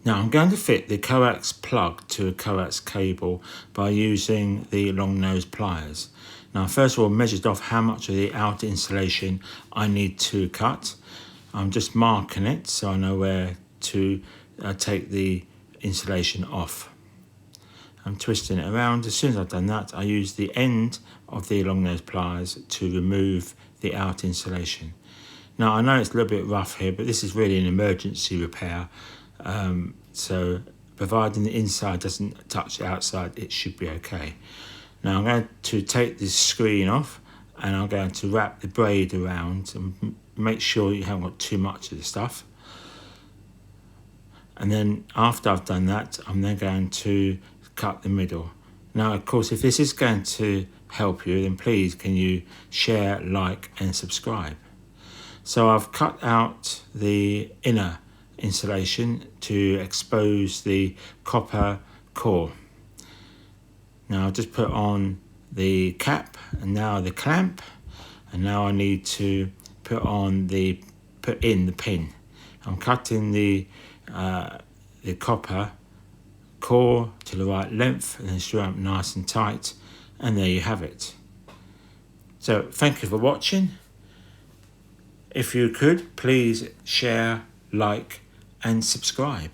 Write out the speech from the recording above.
Now I'm going to fit the coax plug to a coax cable by using the long nose pliers. Now first of all, measured off how much of the outer insulation I need to cut. I'm just marking it so I know where to take the insulation off. I'm twisting it around. As soon as I've done that, I use the end of the long nose pliers to remove the outer insulation. Now I know it's a little bit rough here, but this is really an emergency repair. So providing the inside doesn't touch the outside, it should be okay. Now I'm going to take this screen off and I'm going to wrap the braid around and make sure you haven't got too much of the stuff. And then after I've done that, I'm then going to cut the middle. Now of course, if this is going to help you, then please can you share, like and subscribe. So I've cut out the inner insulation to expose the copper core. Now I'll just put on the cap and now the clamp, and now I need to put in the pin. I'm cutting the copper core to the right length and then screw up nice and tight, and there you have it. So thank you for watching. If you could, please share, like and subscribe.